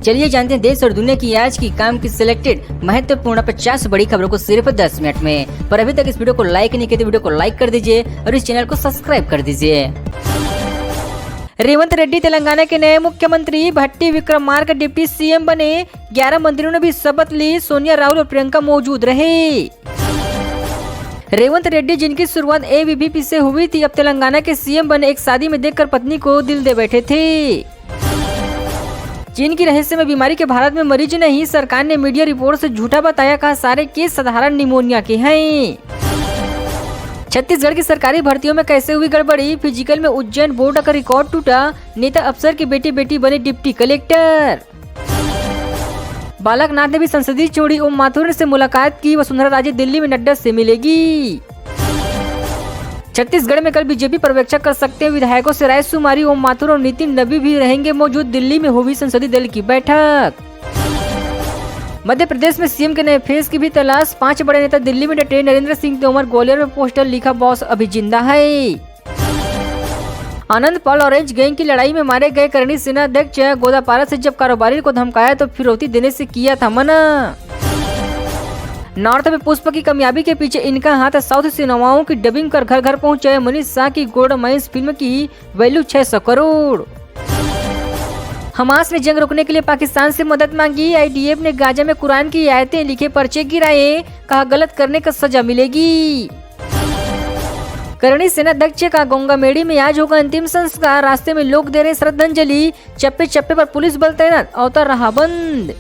चलिए जानते हैं देश और दुनिया की आज की काम की सिलेक्टेड महत्वपूर्ण 50 बड़ी खबरों को सिर्फ 10 मिनट में। पर अभी तक इस वीडियो को लाइक नहीं किया तो वीडियो को लाइक कर दीजिए और इस चैनल को सब्सक्राइब कर दीजिए। रेवंत रेड्डी तेलंगाना के नए मुख्यमंत्री, भट्टी विक्रमार्का डिप्टी सीएम बने। 11 मंत्रियों ने भी शपथ ली, सोनिया, राहुल और प्रियंका मौजूद रहे। रेवंत रेड्डी जिनकी शुरुआत एबीवीपी से हुई थी, अब तेलंगाना के सीएम बने। एक शादी में देखकर पत्नी को दिल दे बैठे थे। चीन की रहस्यमय बीमारी के भारत में मरीज नहीं, सरकार ने मीडिया रिपोर्ट से झूठा बताया, कहा सारे केस साधारण निमोनिया के हैं। छत्तीसगढ़ की सरकारी भर्तियों में कैसे हुई गड़बड़ी, फिजिकल में उज्जैन बोर्ड का रिकॉर्ड टूटा। नेता अफसर की बेटी बने डिप्टी कलेक्टर। बालकनाथ ने भी संसदीय छोड़ी, ओम माथुर से मुलाकात की। वसुंधरा राजे दिल्ली में नड्डा से मिलेगी। छत्तीसगढ़ में कल बीजेपी पर्यवेक्षक कर सकते हैं विधायकों से राय शुमारी। ओम माथुर और नितिन नबी भी रहेंगे मौजूद। दिल्ली में होगी संसदीय दल की बैठक। मध्य प्रदेश में सीएम के नए फेस की भी तलाश। 5 बड़े नेता दिल्ली में डटे। नरेंद्र सिंह तोमर ग्वालियर में पोस्टर लिखा, बॉस अभी जिंदा है। आनंद पाल ऑरेंज गैंग की लड़ाई में मारे गए करणी सेना अध्यक्ष गोदापारा से जब कारोबारी को धमकाया तो फिरौती देने से किया था मना। नॉर्थ में पुष्प की कामयाबी के पीछे इनका हाथ। साउथ सिनेमाओं की डबिंग कर घर घर पहुंचे। मनीष शाह की गोल्ड माइंस फिल्म की वैल्यू 600 करोड़। हमास ने जंग रोकने के लिए पाकिस्तान से मदद मांगी। आईडीएफ ने गाजा में कुरान की आयतें लिखे पर्चे गिराए, कहा गलत करने का सजा मिलेगी। करणी सेना अध्यक्ष का गंगामेड़ी में आज होगा अंतिम संस्कार। रास्ते में लोग दे रहे श्रद्धांजलि। चप्पे चप्पे पर पुलिस बल तैनात, अवतार रहा बंद।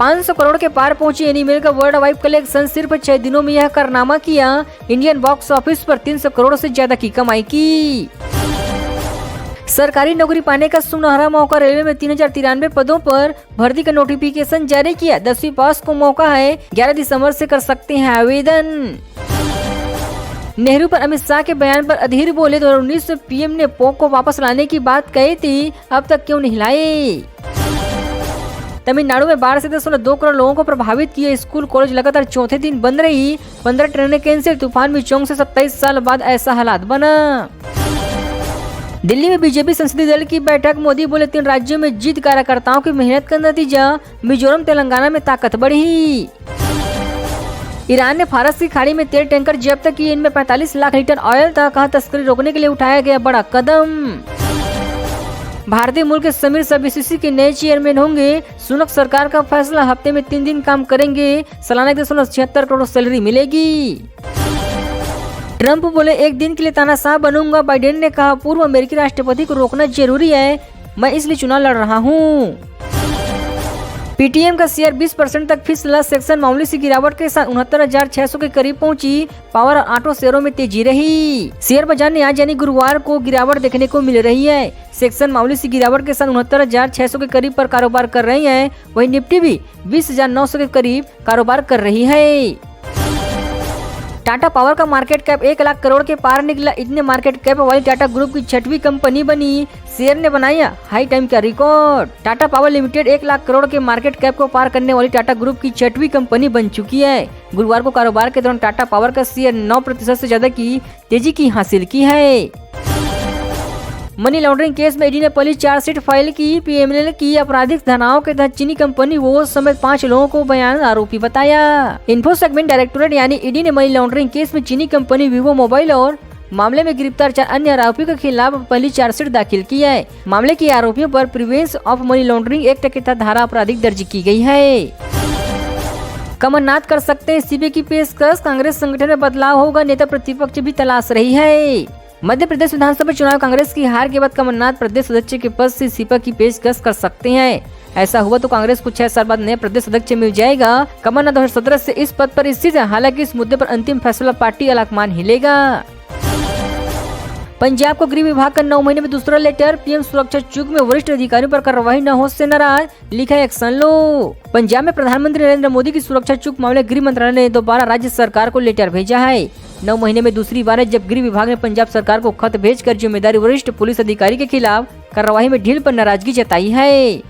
500 करोड़ के पार पहुंची एनिमल का वर्ल्ड वाइड कलेक्शन। सिर्फ 6 दिनों में यह कारनामा किया। इंडियन बॉक्स ऑफिस पर 300 करोड़ से ज्यादा की कमाई की। सरकारी नौकरी पाने का सुनहरा मौका। रेलवे में 3093 पदों पर भर्ती का नोटिफिकेशन जारी किया। 10वीं पास को मौका है, 11 दिसंबर से कर सकते हैं आवेदन। नेहरू पर अमित शाह के बयान पर अधीर बोले। 2019 में पीएम ने पोक को वापस लाने की बात कही थी, अब तक क्यों नहीं लाए। तमिलनाडु में बाढ़ से 2 करोड़ लोगों को प्रभावित किए। स्कूल कॉलेज लगातार चौथे दिन बंद रही। 15 ट्रेनें कैंसिल। तूफान में चौंक से 27 साल बाद ऐसा हालात बना। दिल्ली में बीजेपी संसदीय दल की बैठक। मोदी बोले 3 राज्यों में जीत कार्यकर्ताओं की मेहनत का नतीजा। मिजोरम तेलंगाना में ताकत बढ़ी। ईरान ने फारस की खाड़ी में तेल टैंकर जब्त किए। इनमें 45 लाख लीटर ऑयल था, कहा तस्करी रोकने के लिए उठाया गया बड़ा कदम। भारतीय मूल के समीर सबीसीसी के नए चेयरमैन होंगे। सुनक सरकार का फैसला, हफ्ते में 3 दिन काम करेंगे। सालाना 1.76 करोड़ सैलरी मिलेगी। ट्रंप बोले 1 दिन के लिए तानाशाह बनूंगा। बाइडेन ने कहा पूर्व अमेरिकी राष्ट्रपति को रोकना जरूरी है, मैं इसलिए चुनाव लड़ रहा हूँ। पीटीएम का शेयर 20% तक फिसला। सेक्शन मामूली सी गिरावट के साथ 69,600 के करीब पहुंची। पावर और ऑटो शेयरों में तेजी रही। शेयर बाजार ने आज यानी गुरुवार को गिरावट देखने को मिल रही है। सेक्शन मामूली सी गिरावट के साथ 69,600 के करीब पर कारोबार कर रही है। वहीं निफ्टी भी 20,900 के करीब कारोबार कर रही है। टाटा पावर का मार्केट कैप 1 लाख करोड़ के पार निकला। इतने मार्केट कैप वाली टाटा ग्रुप की 6वीं कंपनी बनी। शेयर ने बनाया हाई टाइम का record. Tata power limited 1 lakh crore के मार्केट कैप को पार करने वाली टाटा ग्रुप की 6वीं कंपनी बन चुकी है। गुरुवार को कारोबार के दौरान टाटा पावर का शेयर 9% से ज्यादा की तेजी की हासिल की है। मनी लॉन्ड्रिंग केस में ईडी ने पहली चार्जशीट फाइल की। पीएमएल की आपराधिक धाराओं के तहत चीनी कंपनी वो समेत 5 लोगों को बयान आरोपी बताया। इन्फो सेगमेंट डायरेक्टोरेट यानी ईडी ने मनी लॉन्ड्रिंग केस में चीनी कंपनी वीवो मोबाइल और मामले में गिरफ्तार 4 अन्य आरोपियों के खिलाफ पहली चार्जशीट दाखिल की है। मामले के आरोपियों पर prevention of money laundering act के तहत धारा आपराधिक दर्ज की गई है। कमलनाथ कर सकते हैं सीबीआई की पेशकश। कांग्रेस संगठन में बदलाव होगा, नेता प्रतिपक्ष भी तलाश रही है। मध्य प्रदेश विधानसभा चुनाव कांग्रेस की हार के बाद कमलनाथ प्रदेश अध्यक्ष के पद से सीपा की पेशकश कर सकते हैं। ऐसा हुआ तो कांग्रेस को 6 साल बाद नया प्रदेश अध्यक्ष मिल जाएगा। कमलनाथ 2017 से इस पद पर स्थित है। हालांकि इस मुद्दे पर अंतिम फैसला पार्टी आलाकमान ही लेगा। पंजाब को गृह विभाग का 9 महीने में दूसरा लेटर। पीएम सुरक्षा चूक में वरिष्ठ अधिकारियों पर कार्रवाई न हो से नाराज, लिखा एक्शन लो। पंजाब में प्रधानमंत्री नरेंद्र मोदी की सुरक्षा चूक मामले गृह मंत्रालय ने दोबारा राज्य सरकार को लेटर भेजा है। 9 महीने में दूसरी बार है जब गृह विभाग ने पंजाब सरकार को खत भेजकर जिम्मेदारी वरिष्ठ पुलिस अधिकारी के खिलाफ कार्रवाई में ढील पर नाराजगी जताई है।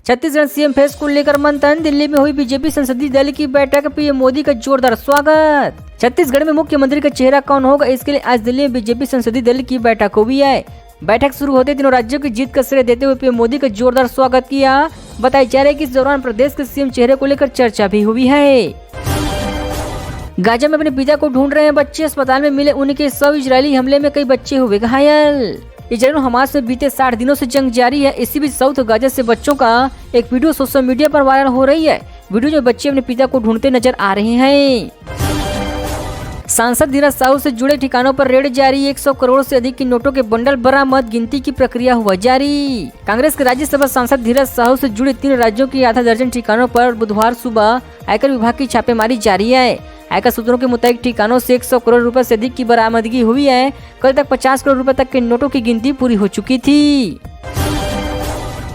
छत्तीसगढ़ सीएम फेस को लेकर मंथन। दिल्ली में हुई बीजेपी संसदीय दल की बैठक। पीएम मोदी का जोरदार स्वागत। छत्तीसगढ़ में मुख्यमंत्री का चेहरा कौन होगा, इसके लिए आज दिल्ली में बीजेपी संसदीय दल की बैठक हुई है। बैठक शुरू होते तीनों राज्यों की जीत का श्रेय देते हुए पीएम मोदी का जोरदार स्वागत किया। बताया जा रहा है कि इस दौरान प्रदेश के सीएम चेहरे को लेकर चर्चा भी हुई है। गाजा में अपने पिता को ढूंढ रहे हैं बच्चे, अस्पताल में मिले उनके शव। इजरायली हमले में कई बच्चे हुए घायल। इजराइल और हमास में बीते 60 दिनों से जंग जारी है। इसी बीच साउथ गाजा से बच्चों का एक वीडियो सोशल मीडिया पर वायरल हो रही है। वीडियो में बच्चे अपने पिता को ढूंढते नजर आ रहे हैं। सांसद धीरज साहू से जुड़े ठिकानों पर रेड जारी। 100 करोड़ से अधिक के नोटों के बंडल बरामद। गिनती की प्रक्रिया हुआ जारी। कांग्रेस के राज्यसभा सांसद धीरज साहू से जुड़े 3 राज्यों के आधा दर्जन ठिकानों पर बुधवार सुबह आयकर विभाग की छापेमारी जारी है। आयकर सूत्रों के मुताबिक ठिकानों से 100 करोड़ रुपए से अधिक की बरामदगी हुई है। कल तक 50 करोड़ रुपए तक के नोटों की गिनती पूरी हो चुकी थी।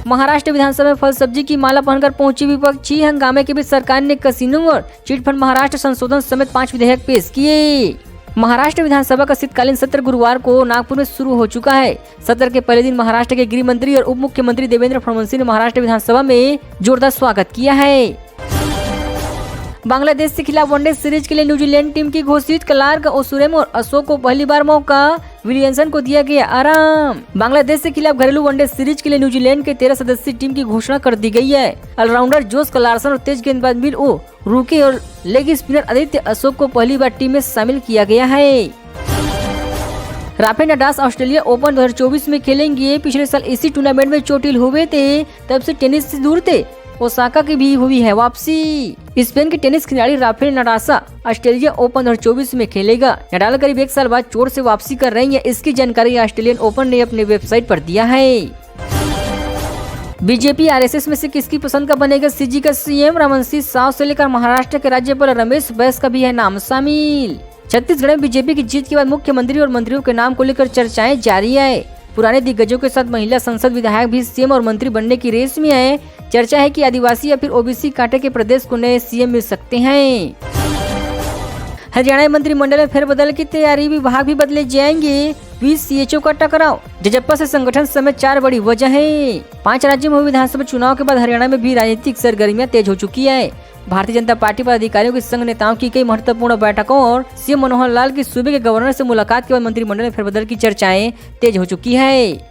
महाराष्ट्र विधानसभा में फल सब्जी की माला पहनकर पहुंची विपक्षी। हंगामे के बीच सरकार ने कसिनो और चिटफंड महाराष्ट्र संशोधन समेत 5 विधेयक पेश किए। महाराष्ट्र विधानसभा का शीतकालीन सत्र गुरुवार को नागपुर में शुरू हो चुका है। सत्र के पहले दिन महाराष्ट्र के गृह मंत्री और उप मुख्यमंत्री देवेंद्र फडणवीस ने महाराष्ट्र विधानसभा में जोरदार स्वागत किया है। बांग्लादेश के खिलाफ वनडे सीरीज के लिए न्यूजीलैंड टीम की घोषित। क्लार्क, ओसुरेम और अशोक को पहली बार मौका। विलियमसन को दिया गया आराम। बांग्लादेश के खिलाफ घरेलू वनडे सीरीज के लिए न्यूजीलैंड के 13 सदस्यीय टीम की घोषणा कर दी गई है। ऑलराउंडर जोश क्लार्सन और तेज गेंदबाज मिल ओ रूके और लेग स्पिनर आदित्य अशोक को पहली बार टीम में शामिल किया गया है। राफेल नडाल ऑस्ट्रेलिया ओपन 2024 में खेलेंगे। पिछले साल इसी टूर्नामेंट में चोटिल हुए थे, तब से टेनिस से दूर थे। ओसाका की भी हुई है वापसी। स्पेन के टेनिस खिलाड़ी राफेल नडाल ऑस्ट्रेलिया ओपन 2024 में खेलेगा। नडाल करीब 1 साल बाद चोट से वापसी कर रही है। इसकी जानकारी ऑस्ट्रेलियन ओपन ने अपने वेबसाइट पर दिया है। बीजेपी आरएसएस में से किसकी पसंद का बनेगा सीजी का सीएम? रमन सिंह साव से लेकर महाराष्ट्र के राज्यपाल रमेश बैस का भी है नाम शामिल। छत्तीसगढ़ में बीजेपी की जीत के बाद मुख्यमंत्री और मंत्रियों के नाम को लेकर चर्चाएं जारी है। पुराने दिग्गजों के साथ महिला संसद विधायक भी सीएम और मंत्री बनने की रेस में है। चर्चा है कि आदिवासी या फिर ओबीसी कांटे के प्रदेश को नए सीएम मिल सकते हैं। हरियाणा मंत्रिमंडल में फेरबदल की तैयारी, विभाग भी बदले जाएंगे। 20 सीएचओ का टकराव, जजप्पा से संगठन समेत 4 बड़ी वजह है। 5 राज्यों में हुए विधानसभा चुनाव के बाद हरियाणा में भी राजनीतिक सरगर्मियां तेज हो चुकी है। भारतीय जनता पार्टी पदाधिकारियों के संघ नेताओं की कई महत्वपूर्ण बैठकों और सीएम मनोहर लाल की सूबे के गवर्नर से मुलाकात के बाद मंत्रिमंडल में फेरबदल की चर्चाएं तेज हो चुकी है।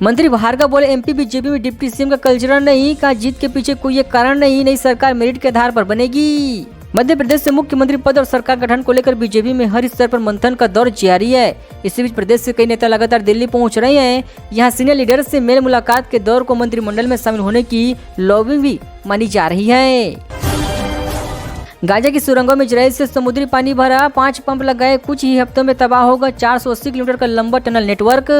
मंत्री भार्गव बोले, एमपी बीजेपी में डिप्टी सीएम का कल्चर नहीं। कहा, जीत के पीछे कोई एक कारण नहीं, नई सरकार मेरिट के आधार पर बनेगी। मध्य प्रदेश से मुख्यमंत्री पद और सरकार गठन को लेकर बीजेपी में हर स्तर पर मंथन का दौर जारी है। इसी बीच प्रदेश से कई नेता लगातार दिल्ली पहुंच रहे हैं। यहां सीनियर लीडर से मेल मुलाकात के दौर को मंत्रिमंडल में शामिल होने की लॉबिंग भी मानी जा रही है। गाजा की सुरंगों में इजराइल से समुद्री पानी भरा। 5 पंप लगाए, कुछ ही हफ्तों में तबाह होगा 480 किलोमीटर का लंबा टनल नेटवर्क।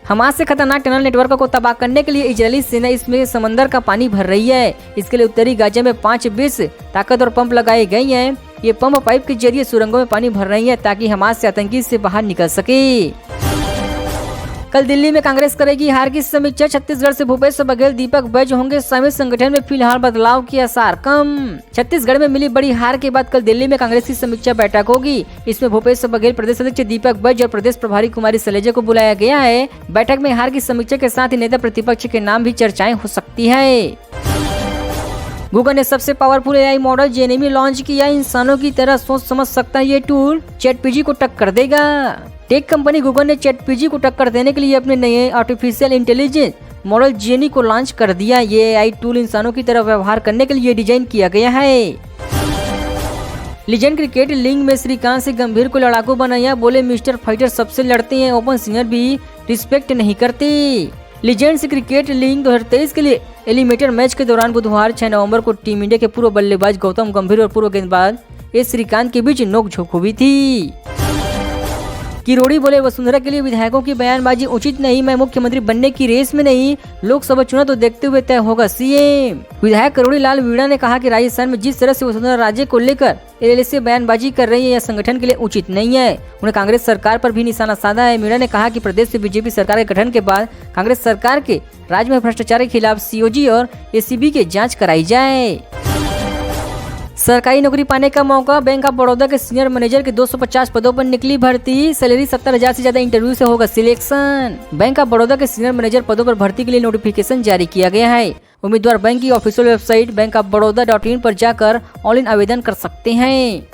हमास से खतरनाक टनल नेटवर्क को तबाह करने के लिए इजरायली सेना इसमें समंदर का पानी भर रही है। इसके लिए उत्तरी गाजा में 5 20 ताकतवर पंप लगाए गए हैं। ये पंप पाइप के जरिए सुरंगों में पानी भर रही है ताकि हमास से आतंकी से बाहर निकल सके। कल दिल्ली में कांग्रेस करेगी हार की समीक्षा। छत्तीसगढ़ से भूपेश बघेल, दीपक बैज होंगे शामिल। संगठन में फिलहाल बदलाव के आसार कम। छत्तीसगढ़ में मिली बड़ी हार के बाद कल दिल्ली में कांग्रेस की समीक्षा बैठक होगी। इसमें भूपेश बघेल, प्रदेश अध्यक्ष दीपक बैज और प्रदेश प्रभारी कुमारी सलेजा को बुलाया गया है। बैठक में हार की समीक्षा के साथ ही नेता प्रतिपक्ष के नाम भी चर्चाएं हो सकती है। गूगल ने सबसे powerful AI model Gemini launch किया। इंसानों की तरह सोच समझ सकता है ये टूल, चैटजीपीटी को टक्कर देगा। टेक कंपनी गूगल ने चैटजीपीटी को टक्कर देने के लिए अपने नए आर्टिफिशियल इंटेलिजेंस मॉडल जेनी को लॉन्च कर दिया। ये एआई टूल इंसानों की तरह व्यवहार करने के लिए डिजाइन किया गया है। लीजेंड क्रिकेट लीग में श्रीकांत से गंभीर को लड़ाकू बनाया। बोले, मिस्टर फाइटर सबसे लड़ते हैं, ओपन सिंगर भी रिस्पेक्ट नहीं करते। लीजेंड्स क्रिकेट लीग 2023 के लिए एलिमिनेटर मैच के दौरान बुधवार 6 नवंबर को टीम इंडिया के पूर्व बल्लेबाज गौतम गंभीर और पूर्व गेंदबाज एस श्रीकांत के बीच नोकझोंक हुई थी। किरोड़ी बोले, वसुंधरा के लिए विधायकों की बयानबाजी उचित नहीं। मैं मुख्यमंत्री बनने की रेस में नहीं, लोकसभा चुनाव तो देखते हुए तय होगा सीएम। विधायक किरोड़ी लाल मीणा ने कहा कि राजस्थान में जिस तरह से वसुंधरा राजे को लेकर एलएलए बयानबाजी कर रही है, यह संगठन के लिए उचित नहीं है। उन्हें कांग्रेस सरकार पर भी निशाना साधा है। मीणा ने कहा कि प्रदेश से बीजेपी सरकार के गठन के बाद कांग्रेस सरकार के राज्य में भ्रष्टाचार के खिलाफ सीओजी और एसीबी की जाँच कराई जाए। सरकारी नौकरी पाने का मौका। बैंक ऑफ बड़ौदा के सीनियर मैनेजर के 250 पदों पर निकली भर्ती। सैलरी 70,000 से ज्यादा इंटरव्यू से होगा सिलेक्शन। बैंक ऑफ बड़ौदा के सीनियर मैनेजर पदों पर भर्ती के लिए नोटिफिकेशन जारी किया गया है। उम्मीदवार बैंक की ऑफिशियल वेबसाइट bankofbaroda.in पर जाकर ऑनलाइन आवेदन कर सकते हैं।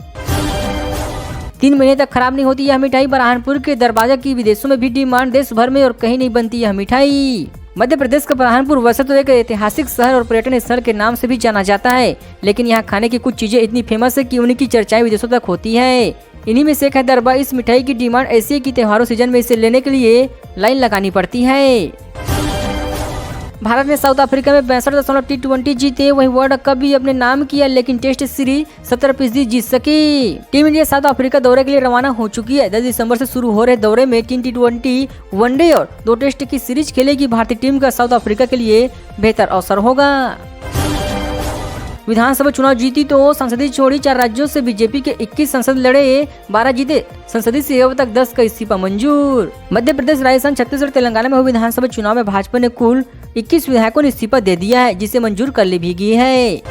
3 महीने तक खराब नहीं होती यह मिठाई। बुरहानपुर के दरवाजा की विदेशों में भी डिमांड, देश भर में और कहीं नहीं बनती यह मिठाई। मध्य प्रदेश का बुरहानपुर वैसे तो एक ऐतिहासिक शहर और पर्यटन स्थल के नाम से भी जाना जाता है, लेकिन यहाँ खाने की कुछ चीजें इतनी फेमस है कि उनकी चर्चाएं विदेशों तक होती है। इन्हीं में से एक है दरबा। इस मिठाई की डिमांड ऐसी है कि त्योहारों सीजन में इसे लेने के लिए लाइन लगानी पड़ती है। भारत ने साउथ अफ्रीका में 62 T20 जीते। वही वर्ल्ड कप भी अपने नाम किया, लेकिन टेस्ट सीरीज 70% जीत सकी। टीम इंडिया साउथ अफ्रीका दौरे के लिए रवाना हो चुकी है। 10 दिसंबर से शुरू हो रहे दौरे में 3 T20 वनडे और 2 टेस्ट की सीरीज खेलेगी। भारतीय टीम का साउथ अफ्रीका के लिए बेहतर अवसर होगा। विधानसभा चुनाव जीती तो संसदीय छोड़ी 4 राज्यों से बीजेपी के 21 सांसद लड़े, 12 जीते। संसदीय से अब तक 10 का इस्तीफा मंजूर। मध्य प्रदेश, राजस्थान, छत्तीसगढ़, तेलंगाना में हुए विधानसभा चुनाव में भाजपा ने कुल 21 विधायकों ने इस्तीफा दे दिया है, जिसे मंजूर कर ली भी गई है।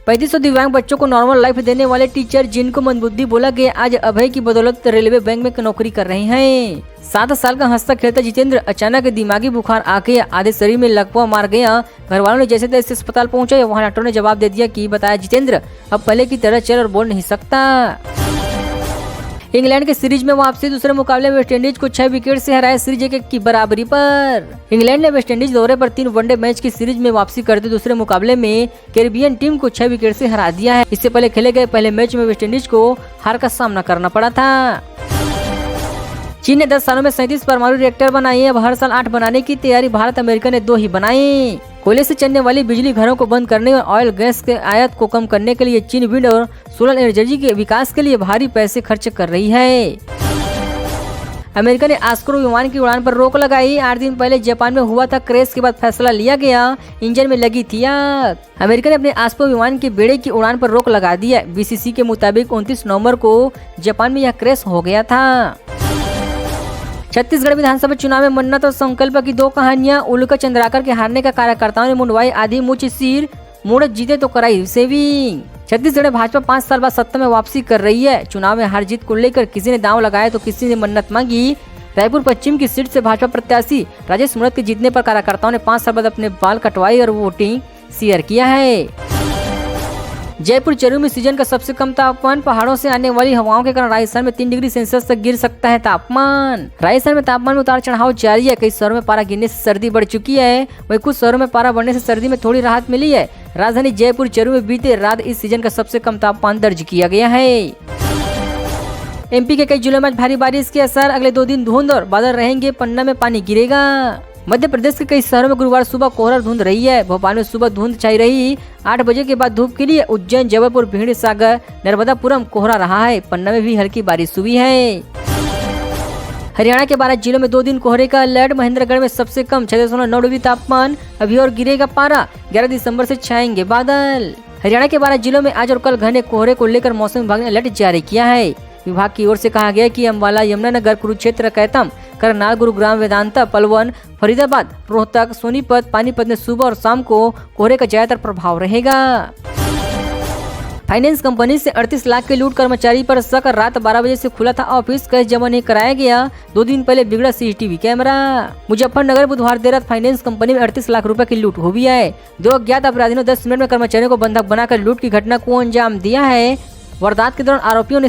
3500 दिव्यांग बच्चों को नॉर्मल लाइफ देने वाले टीचर जिनको मंदबुद्धि बोला गया, आज अभय की बदौलत रेलवे बैंक में नौकरी कर रहे हैं। 7 साल का हंसता खेलता जितेंद्र अचानक दिमागी बुखार आके आधे शरीर में लकवा मार गया। घर वालों ने जैसे तैसे अस्पताल पहुंचे, वहां डॉक्टर ने जवाब दे दिया कि बताया जितेंद्र अब पहले की तरह चल और बोल नहीं सकता। इंग्लैंड के सीरीज में वापसी, दूसरे मुकाबले में वेस्टइंडीज को 6 विकेट से हराया, सीरीज 1-1 की बराबरी पर। इंग्लैंड ने वेस्टइंडीज दौरे पर 3 वनडे मैच की सीरीज में वापसी करते दूसरे मुकाबले में कैरिबियन टीम को 6 विकेट से हरा दिया है। इससे पहले खेले गए पहले मैच में वेस्टइंडीज को हार का सामना करना पड़ा था। चीन ने 10 सालों में 37 परमाणु रिएक्टर बनाए। अब हर साल 8 बनाने की तैयारी। भारत, अमेरिका ने 2 ही बनाए। कोयले से चलने वाली बिजली घरों को बंद करने और ऑयल गैस के आयात को कम करने के लिए चीन विंड और सोलर एनर्जी के विकास के लिए भारी पैसे खर्च कर रही है। अमेरिका ने आस्को विमान की उड़ान पर रोक लगाई। 8 दिन पहले जापान में हुआ था क्रैश के बाद फैसला लिया गया, इंजन में लगी थी आग। अमेरिका ने अपने आस्को विमान के बेड़े की उड़ान पर रोक लगा दिया। बीसीसी के मुताबिक 29 नवंबर को जापान में यह क्रैश हो गया था। छत्तीसगढ़ विधानसभा चुनाव में मन्नत और संकल्प की 2 कहानियां। उल्का चंद्राकर के हारने का कार्यकर्ताओं ने मुंडवाई आधी मुच सिर, मुड़ जीते तो कराई सेविंग। छत्तीसगढ़ भाजपा 5 साल बाद सत्ता में वापसी कर रही है। चुनाव में हार जीत को लेकर किसी ने दांव लगाया तो किसी ने मन्नत मांगी। रायपुर पश्चिम की सीट से भाजपा प्रत्याशी राजेश मूणत के जीतने पर कार्यकर्ताओं ने 5 साल बाद अपने बाल कटवाई और वोटिंग शेयर किया है। जयपुर चेरू में सीजन का सबसे कम तापमान। पहाड़ों से आने वाली हवाओं के कारण राजस्थान में 3 डिग्री सेल्सियस तक गिर सकता है तापमान। राजस्थान में तापमान में उतार चढ़ाव जारी है। कई शहरों में पारा गिरने से सर्दी बढ़ चुकी है, वहीं कुछ शहरों में पारा बढ़ने से सर्दी में थोड़ी राहत मिली है। राजधानी जयपुर चेरू में बीते रात इस सीजन का सबसे कम तापमान दर्ज किया गया है। एमपी के कई जिलों में भारी बारिश के असर। अगले 2 दिन धुंध और बादल रहेंगे, पन्ना में पानी गिरेगा। मध्य प्रदेश के कई शहरों में गुरुवार सुबह कोहरा धुंध रही है। भोपाल में सुबह धुंध छाई रही, 8 बजे के बाद धूप खिली है। उज्जैन, जबलपुर, भिंड, सागर, नर्मदापुरम कोहरा रहा है। पन्ना में भी हल्की बारिश हुई है। हरियाणा के 12 जिलों में 2 दिन कोहरे का अलर्ट। महेंद्रगढ़ में सबसे कम 6.9 डिग्री तापमान। अभी और गिरेगा पारा, 11 दिसंबर से छाएंगे बादल। हरियाणा के 12 जिलों में आज और कल घने कोहरे को लेकर मौसम विभाग ने अलर्ट जारी किया है। विभाग की ओर से कहा गया कि अम्बाला, यमुनानगर, कुरुक्षेत्र, कैथम, करनाल, गुरुग्राम, वेदांता, पलवल, फरीदाबाद, रोहतक, सोनीपत, पानीपत में सुबह और शाम को कोहरे का ज्यादातर प्रभाव रहेगा। फाइनेंस कंपनी से 38 लाख के लूट, कर्मचारी पर शक। रात 12 बजे से खुला था ऑफिस, कैश जमा नहीं कराया गया। 2 दिन पहले बिगड़ा सीसीटीवी कैमरा। मुजफ्फरनगर बुधवार देर रात फाइनेंस कंपनी में 38 लाख रुपए की लूट हुई है। 2 अज्ञात अपराधियों ने 10 मिनट में कर्मचारियों को बंधक बनाकर लूट की घटना को अंजाम दिया है। वारदात के दौरान अपराधियों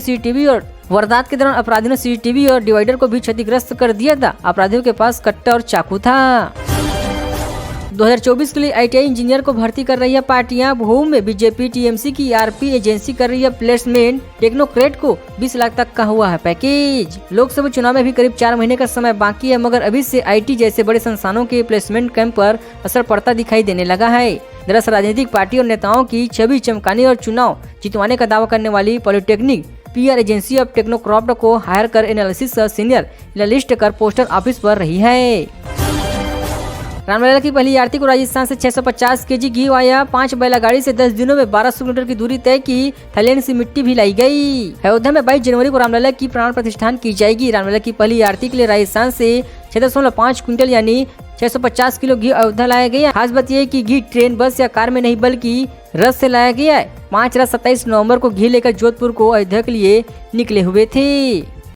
ने सीसीटीवी और डिवाइडर को भी क्षतिग्रस्त कर दिया था। अपराधियों के पास कट्टा और चाकू था। 2024 के लिए आईटीआई इंजीनियर को भर्ती कर रही है पार्टियां। भूम में बीजेपी टीएमसी की आरपी एजेंसी कर रही है प्लेसमेंट। टेक्नोक्रेट को 20 लाख तक का हुआ है पैकेज। लोकसभा चुनाव में भी करीब 4 महीने का समय बाकी है, मगर अभी से आईटी जैसे बड़े संस्थानों के प्लेसमेंट कैंप पर असर पड़ता दिखाई देने लगा है। दरअसल राजनीतिक पार्टी और नेताओं की छवि चमकाने और चुनाव जितवाने का दावा करने वाली पॉलिटेक्निक पीआर एजेंसी अब टेक्नोक्रॉप्ट को हायर कर एनालिसिस सीनियर एनालिस्ट कर पोस्टर ऑफिस पर रही है। रामलला की पहली आरती को राजस्थान से 650 केजी घी आया। 5 बैलगाड़ी से 10 दिनों में 1200 किलोमीटर की दूरी तय की। थाईलैंड से मिट्टी भी लाई गई। अयोध्या में 22 जनवरी को रामलला की प्राण प्रतिष्ठान की जाएगी। रामलला की पहली आरती के लिए राजस्थान से 6.5 क्विंटल यानी 650 किलो घी अयोध्या लाया गया। खास बात यह है कि घी ट्रेन, बस या कार में नहीं बल्कि रथ से लाया गया है। 5 रात 27 नवंबर को घी लेकर जोधपुर को अयोध्या के लिए निकले हुए थे।